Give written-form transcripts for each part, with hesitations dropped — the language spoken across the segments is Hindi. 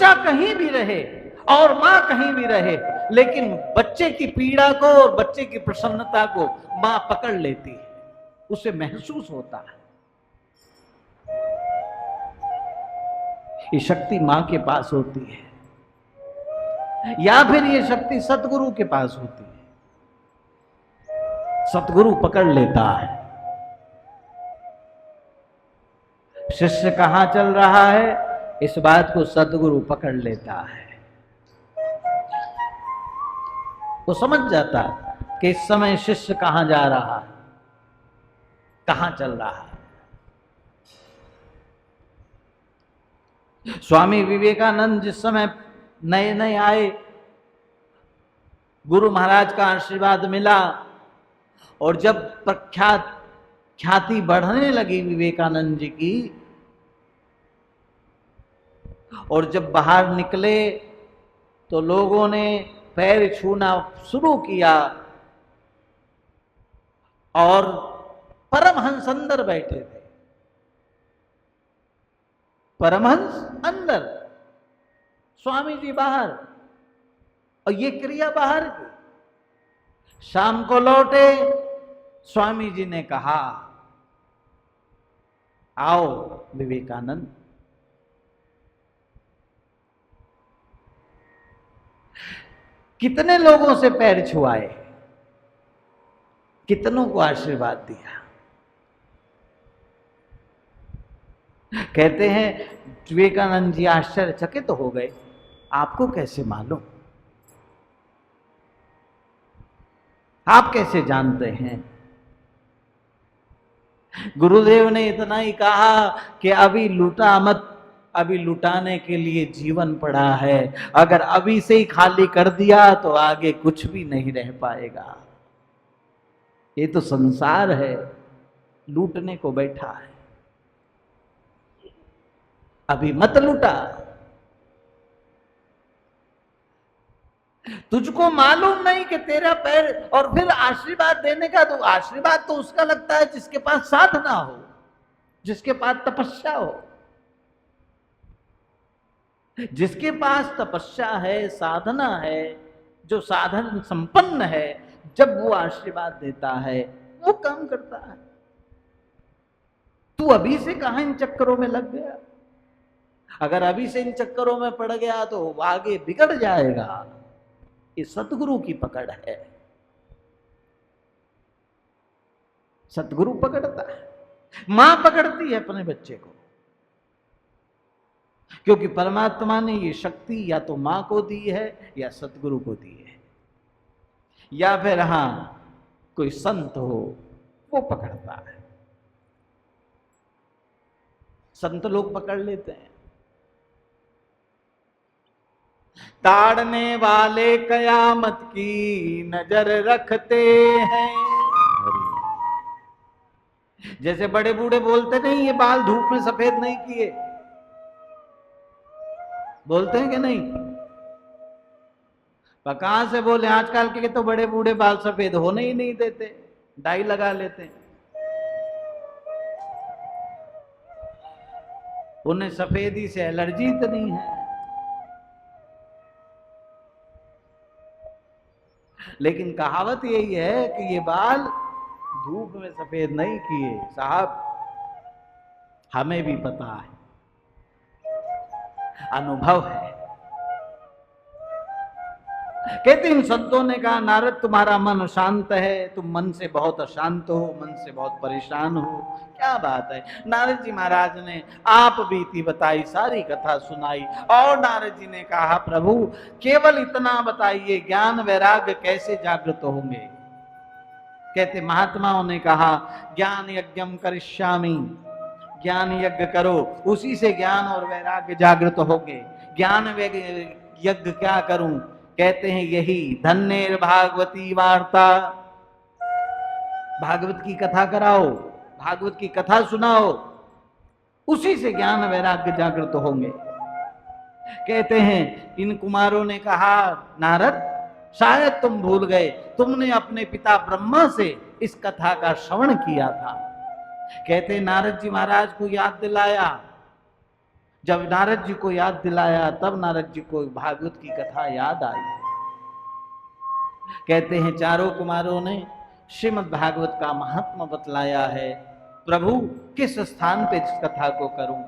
बच्चा कहीं भी रहे और मां कहीं भी रहे, लेकिन बच्चे की पीड़ा को और बच्चे की प्रसन्नता को मां पकड़ लेती है, उसे महसूस होता है। ये शक्ति मां के पास होती है, या फिर ये शक्ति सतगुरु के पास होती है। सतगुरु पकड़ लेता है। शिष्य कहां चल रहा है, इस बात को सतगुरु पकड़ लेता है। वो समझ जाता है कि इस समय शिष्य कहां जा रहा है, कहां चल रहा है। स्वामी विवेकानंद जिस समय नए नए आए, गुरु महाराज का आशीर्वाद मिला, और जब ख्याति बढ़ने लगी विवेकानंद जी की, और जब बाहर निकले तो लोगों ने पैर छूना शुरू किया, और परमहंस अंदर बैठे थे। परमहंस अंदर, स्वामी जी बाहर, और ये क्रिया बाहर की। शाम को लौटे, स्वामी जी ने कहा, आओ विवेकानंद। कितने लोगों से पैर छुआए, कितनों को आशीर्वाद दिया। कहते हैं विवेकानंद जी आश्चर्यचकित हो गए, आपको कैसे मालूम, आप कैसे जानते हैं? गुरुदेव ने इतना ही कहा कि अभी लूटा मत, अभी लुटाने के लिए जीवन पड़ा है, अगर अभी से ही खाली कर दिया तो आगे कुछ भी नहीं रह पाएगा। ये तो संसार है, लूटने को बैठा है, अभी मत लूटा। तुझको मालूम नहीं कि तेरा पैर, और फिर आशीर्वाद देने का, तो आशीर्वाद तो उसका लगता है जिसके पास साधना हो, जिसके पास तपस्या हो। जिसके पास तपस्या है, साधना है, जो साधन संपन्न है, जब वो आशीर्वाद देता है वो काम करता है। तू अभी से कहां इन चक्करों में लग गया? अगर अभी से इन चक्करों में पड़ गया तो आगे बिगड़ जाएगा। ये सतगुरु की पकड़ है, सतगुरु पकड़ता है। मां पकड़ती है अपने बच्चे को, क्योंकि परमात्मा ने ये शक्ति या तो मां को दी है या सतगुरु को दी है, या फिर हां कोई संत हो वो पकड़ता है। संत लोग पकड़ लेते हैं। ताड़ने वाले कयामत की नजर रखते हैं। जैसे बड़े बूढ़े बोलते नहीं, ये बाल धूप में सफेद नहीं किए, बोलते हैं कि नहीं? पर कहां से बोले, आजकल के तो बड़े बूढ़े बाल सफेद होने ही नहीं देते, डाई लगा लेते हैं। उन्हें सफेदी से एलर्जी इतनी है। लेकिन कहावत यही है कि ये बाल धूप में सफेद नहीं किए साहब, हमें भी पता है, अनुभव है। कहते इन संतों ने कहा, नारद तुम्हारा मन शांत है, तुम मन से बहुत अशांत हो, मन से बहुत परेशान हो, क्या बात है? नारद जी महाराज ने आप बीती बताई, सारी कथा सुनाई, और नारद जी ने कहा, प्रभु केवल इतना बताइए, ज्ञान वैराग्य कैसे जागृत होंगे? कहते महात्माओं ने कहा, ज्ञान यज्ञम करिष्यामि, ज्ञान यज्ञ करो, उसी से ज्ञान और वैराग्य जागृत होंगे। ज्ञान यज्ञ क्या करूं? कहते हैं यही, धन्य भागवती वार्ता, भागवत की कथा कराओ, भागवत की कथा सुनाओ, उसी से ज्ञान वैराग्य जागृत होंगे। कहते हैं इन कुमारों ने कहा, नारद शायद तुम भूल गए, तुमने अपने पिता ब्रह्मा से इस कथा का श्रवण किया था। कहते नारद जी महाराज को याद दिलाया, जब नारद जी को याद दिलाया तब नारद जी को भागवत की कथा याद आई। कहते हैं चारों कुमारों ने श्रीमद् भागवत का महात्मा बतलाया है। प्रभु किस स्थान पे इस कथा को करूं?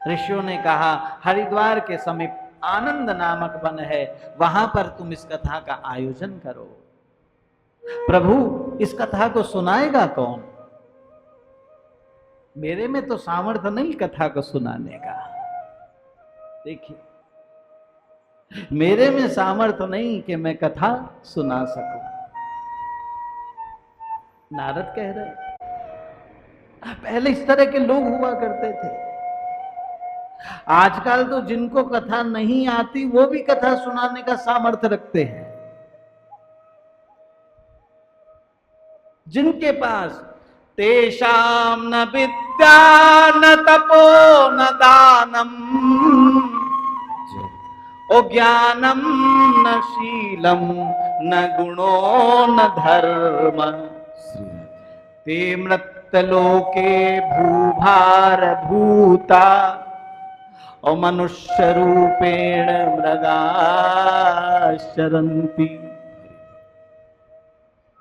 ऋषियों ने कहा हरिद्वार के समीप आनंद नामक वन है, वहां पर तुम इस कथा का आयोजन करो। प्रभु इस कथा को सुनाएगा कौन? मेरे में तो सामर्थ्य नहीं कथा को सुनाने का। देखिए, मेरे में सामर्थ्य नहीं कि मैं कथा सुना सकूं। नारद कह रहे पहले इस तरह के लोग हुआ करते थे। आजकल तो जिनको कथा नहीं आती वो भी कथा सुनाने का सामर्थ्य रखते हैं। जिनके पास तेषाम न विद्या न तपो न दानम ओ ज्ञानम न शीलम न गुणो न धर्म ते मृत्युलोके भूभार भूता और मनुष्य रूपेण मृगा शरंती।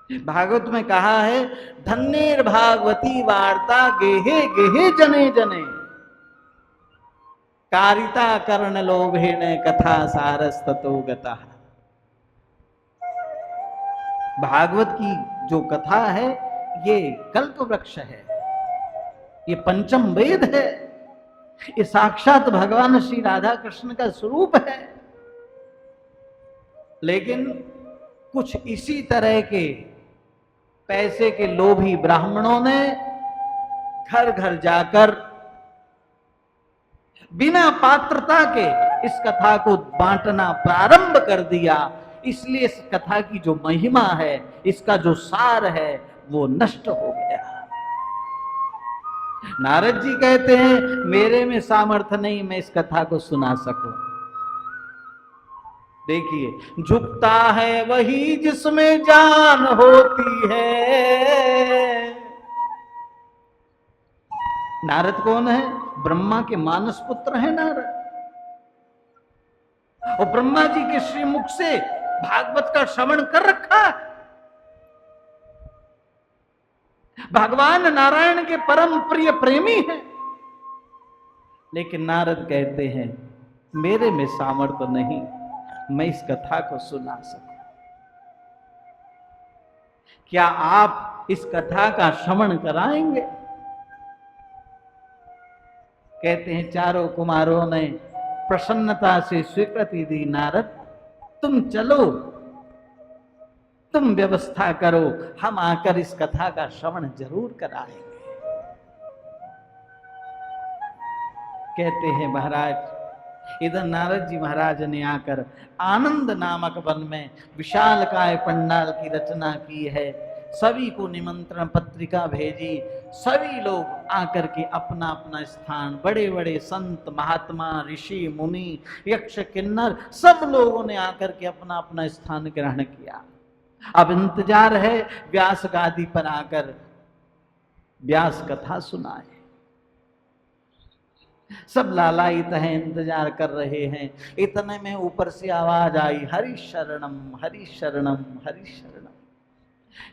भागवत में कहा है धन्येर भागवती वार्ता गेहे गेहे जने जने कारिता कर्ण लोभेन कथा सारस्ततो गता। भागवत की जो कथा है ये कल्प वृक्ष है, ये पंचम वेद है, ये साक्षात भगवान श्री राधा कृष्ण का स्वरूप है। लेकिन कुछ इसी तरह के पैसे के लोभी ब्राह्मणों ने घर घर जाकर बिना पात्रता के इस कथा को बांटना प्रारंभ कर दिया। इसलिए इस कथा की जो महिमा है, इसका जो सार है, वो नष्ट हो गया। नारद जी कहते हैं मेरे में सामर्थ्य नहीं मैं इस कथा को सुना सकूं। देखिए, झुकता है वही जिसमें जान होती है। नारद कौन है? ब्रह्मा के मानस पुत्र है नारद, और ब्रह्मा जी के श्रीमुख से भागवत का श्रवण कर रखा। भगवान नारायण के परम प्रिय प्रेमी है। लेकिन नारद कहते हैं मेरे में सामर्थ्य नहीं मैं इस कथा को सुना सकूं। क्या आप इस कथा का श्रवण कराएंगे? कहते हैं चारों कुमारों ने प्रसन्नता से स्वीकृति दी। नारद तुम चलो, तुम व्यवस्था करो, हम आकर इस कथा का श्रवण जरूर कराएंगे। कहते हैं महाराज, इधर नारद जी महाराज ने आकर आनंद नामक वन में विशालकाय पंडाल की रचना की है। सभी को निमंत्रण पत्रिका भेजी। सभी लोग आकर के अपना अपना स्थान, बड़े बड़े संत महात्मा ऋषि मुनि यक्ष किन्नर सब लोगों ने आकर के अपना अपना स्थान ग्रहण किया। अब इंतजार है व्यास गादी पर आकर व्यास कथा सुनाए। सब लालायित हैं, इंतजार कर रहे हैं। इतने में ऊपर से आवाज आई हरि शरणम हरि शरणम हरि शरणम।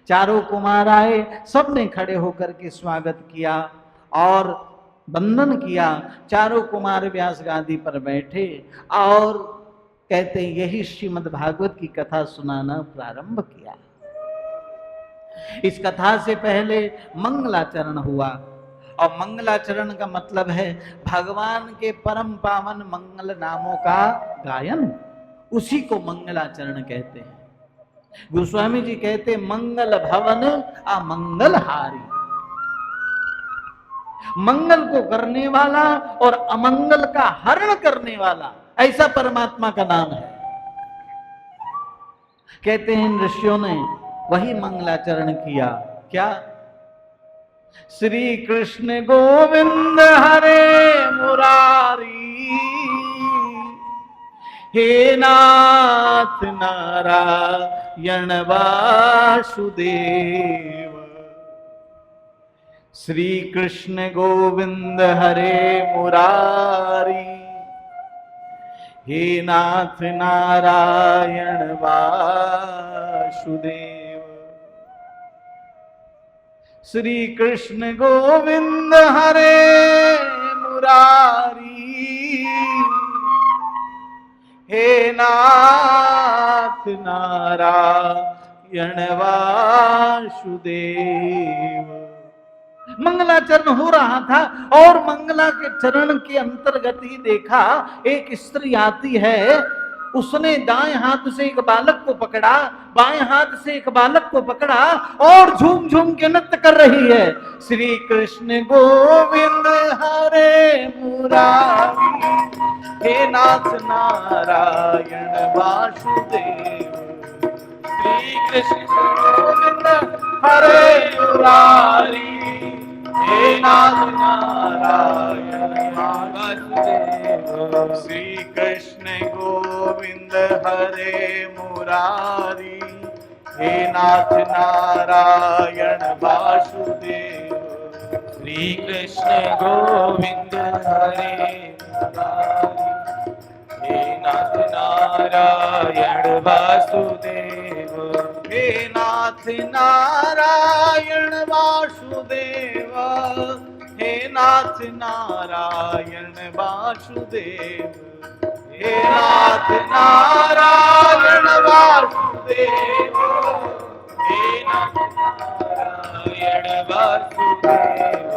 चारों कुमार आए, सबने खड़े होकर के स्वागत किया और वंदन किया। चारों कुमार व्यास गादी पर बैठे और कहते यही श्रीमद् भागवत की कथा सुनाना प्रारंभ किया। इस कथा से पहले मंगलाचरण हुआ, और मंगलाचरण का मतलब है भगवान के परम पावन मंगल नामों का गायन, उसी को मंगलाचरण कहते हैं। गोस्वामी जी कहते मंगल भवन अमंगल हारी। मंगल को करने वाला और अमंगल का हरण करने वाला, ऐसा परमात्मा का नाम है। कहते हैं इन ऋषियों ने वही मंगलाचरण किया। क्या? श्री कृष्ण गोविंद हरे मुरारी, हे नाथ नारायण वासुदेव, श्री कृष्ण गोविंद हरे मुरारी, हे नाथ नारायण वासुदेव। श्री कृष्ण गोविंद हरे मुरारी, हे नाथ नारायण वासुदेव। मंगलाचरण हो रहा था और मंगला के चरण के अंतर्गत ही देखा एक स्त्री आती है। उसने दाएं हाथ से एक बालक को पकड़ा, बाएं हाथ से एक बालक को पकड़ा और झूम झूम के नृत्य कर रही है। श्री कृष्ण गोविंद हरे मुरारी, हे नाथ नारायण वासुदेव। श्री कृष्ण गोविंद हरे मुरारी, हे नाथ नारायण वासुदेव। श्री कृष्ण गोविंद हरे मुरारी, हे नाथ नारायण वासुदेव। श्री कृष्ण गोविंद हरे मुरारी, हे नाथ नारायण वासुदेव। हे नाथ नारायण वासुदेव, हे नाथ नारायण वासुदेव। हे नाथ नारायण वासुदेव, हे नाथ नारायण वासुदेव।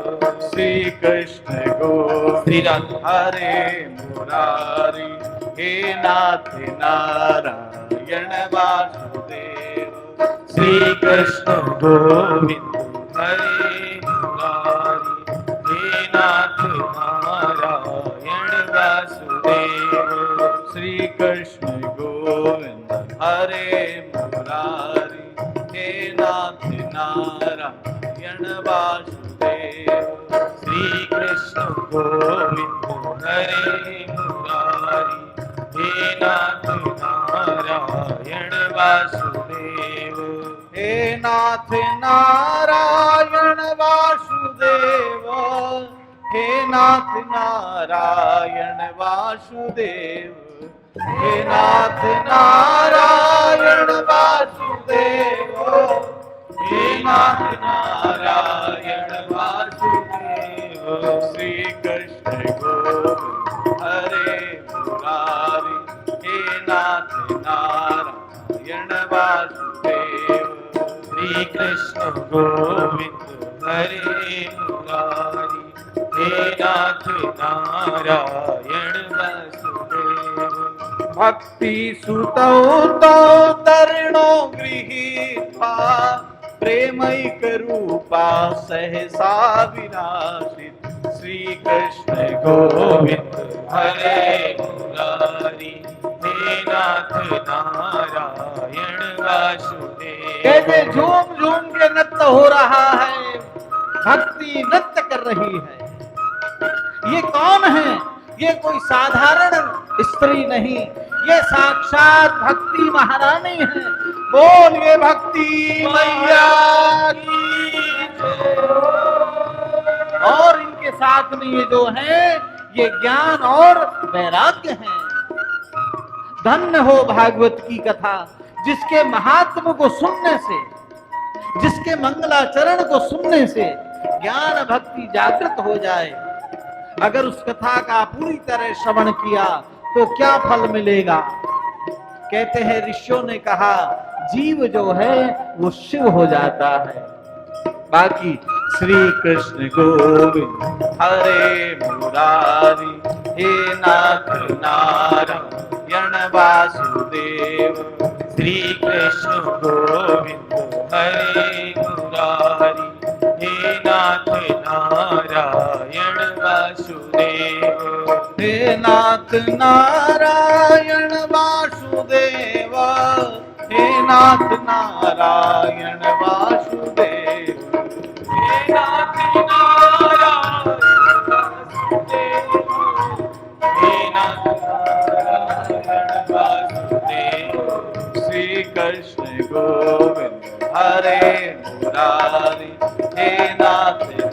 श्री कृष्ण गोविंद हरे मुरारी, हे नाथ नारायण वासुदेव। श्री कृष्ण गोविंद हरे मुरारी, हे नाथ नारायण वासुदेव। श्री कृष्ण गोविंद हरे मुरारी, हे नाथ नारायण वासुदेव। श्री कृष्ण गोविंद हरे मुरारी, हे नाथ नारायण वासुदेव। हे नाथ नारायण वासुदेव, हे नाथ नारायण वासुदेव। हे नाथ नारायण वासुदेव, हे नाथ नारायण वासुदेव। श्री कृष्ण गोविंद हरे मुरारी, हे नाथ नारायण वासुदेव। श्री कृष्ण गोविंद हरे मुरारी, हे नाथ नारायण वासुदेव। भक्ति सुतौ तौ तरुणो गृहीत्वा, प्रेमैक रूपा सहसा विनाशित। श्री कृष्ण गोविंद हरे मुरारी, हे नाथ नारायण वासुदेव। कैसे झूम झूम के नृत्य हो रहा है, भक्ति नृत्य कर रही है। ये कौन है? ये कोई साधारण स्त्री नहीं, ये साक्षात भक्ति महारानी है। बोलिए भक्ति मैया की जय। और इनके साथ में ये जो है, ये ज्ञान और वैराग्य है। धन्य हो भागवत की कथा, जिसके महात्म को सुनने से, जिसके मंगलाचरण को सुनने से ज्ञान भक्ति जागृत हो जाए। अगर उस कथा का पूरी तरह श्रवण किया तो क्या फल मिलेगा? कहते हैं, ऋषियों ने कहा, जीव जो है वो शिव हो जाता है। बाकी श्री कृष्ण गोविंद हरे मुरारी, हे नाथ नारायण वासुदेव। श्री कृष्ण गोविंद हरे मुरारी, हे नाथ नारायण वासुदेव। हे नाथ नारायण वासुदेव, हे नाथ नारायण वासुदेव। हे नाथ नारायण वासुदेव, हे नाथ नारायण वासुदेव। श्री कृष्ण गोविंद हरे मुरारी, हे नाथ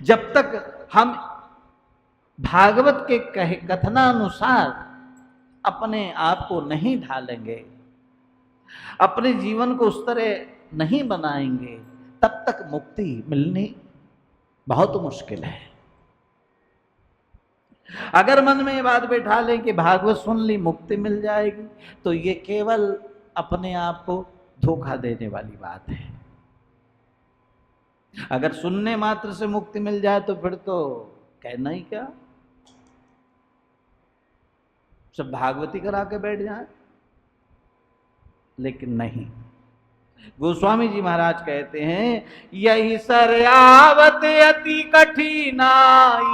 जब तक हम भागवत के कथनानुसार अपने आप को नहीं ढालेंगे, अपने जीवन को उस तरह नहीं बनाएंगे, तब तक मुक्ति मिलनी बहुत मुश्किल है। अगर मन में ये बात बैठा लें कि भागवत सुन ली मुक्ति मिल जाएगी, तो ये केवल अपने आप को धोखा देने वाली बात है। अगर सुनने मात्र से मुक्ति मिल जाए तो फिर तो कहना ही क्या, सब भागवती करा के बैठ जाए। लेकिन नहीं, गोस्वामी जी महाराज कहते हैं, यही सरयावत अति कठिनाई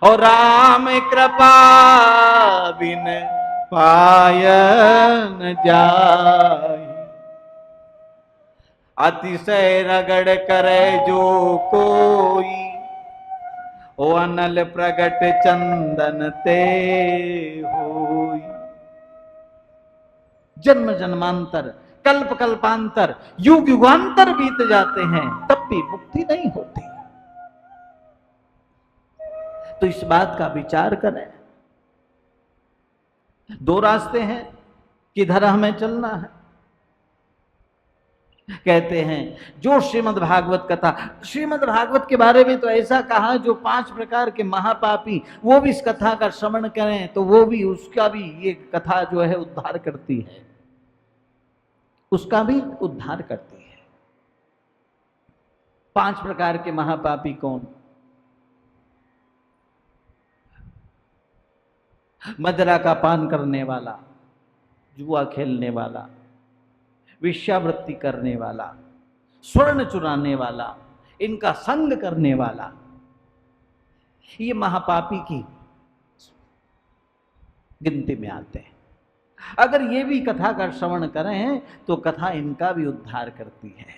और राम कृपा बिन पायन जाई, अतिशय रगड़ करे जो कोई, ओ अनल प्रगट चंदन ते होई। जन्म जन्मांतर, कल्प कल्पांतर, युग युगांतर बीत जाते हैं, तब भी मुक्ति नहीं होती। तो इस बात का विचार करें। दो रास्ते हैं, किधर हमें चलना है। कहते हैं जो श्रीमद् भागवत कथा, श्रीमद् भागवत के बारे में तो ऐसा कहा, जो 5 प्रकार के महापापी वो भी इस कथा का श्रवण करें तो वो भी, उसका भी ये कथा जो है उद्धार करती है, उसका भी उद्धार करती है। 5 प्रकार के महापापी कौन? मदिरा का पान करने वाला, जुआ खेलने वाला, वेश्यावृत्ति करने वाला, स्वर्ण चुराने वाला, इनका संग करने वाला, ये महापापी की गिनती में आते हैं। अगर ये भी कथा का श्रवण करें तो कथा इनका भी उद्धार करती है।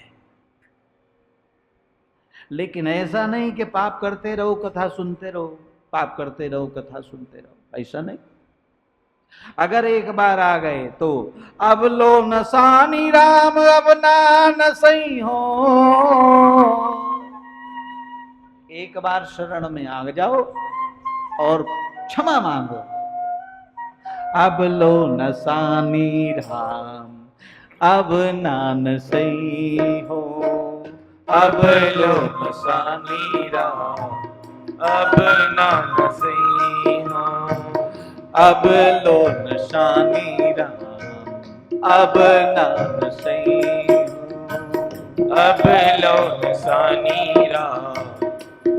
लेकिन ऐसा नहीं कि पाप करते रहो कथा सुनते रहो, पाप करते रहो कथा सुनते रहो, ऐसा नहीं। अगर एक बार आ गए तो अब लो नसानी राम अब ना सही हो, एक बार शरण में आ जाओ और क्षमा मांगो। अब लो नसानी राम अब नान सही हो, अब लो नसानी राम अब नान सही हो, अब लो नशानी राम अब नान सही हो, अब लो नशानी राम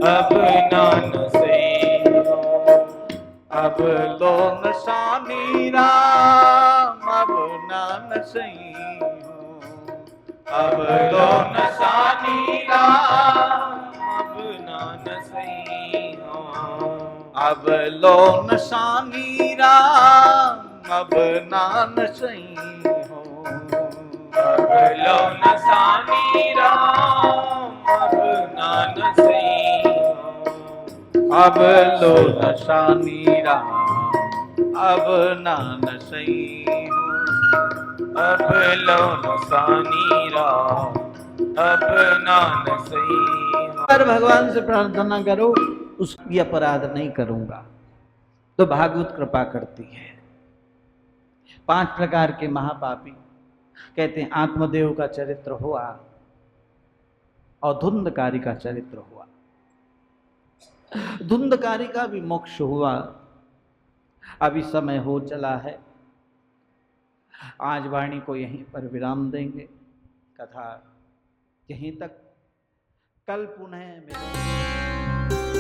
अब नान सही हो, अब लो नशानी राम अब नान सही हो, अब लो नशानी राम अब नान सही हो, अब लो नशानी राम अब नान सही हो, अब लो नशानी राम अब नान सही हो, अब लो नशानी राम अब नान सही हो, अब लो नशानी राम अब नान सही हो। अगर भगवान से प्रार्थना करो उसकी अपराध नहीं करूंगा, तो भागवत कृपा करती है। 5 प्रकार के महापापी कहते हैं आत्मदेव का चरित्र हुआ और धुंधकारी का चरित्र हुआ। धुंधकारी का भी मोक्ष हुआ। अभी समय हो चला है, आज वाणी को यहीं पर विराम देंगे, कथा यहीं तक। कल पुनः मिलेंगे।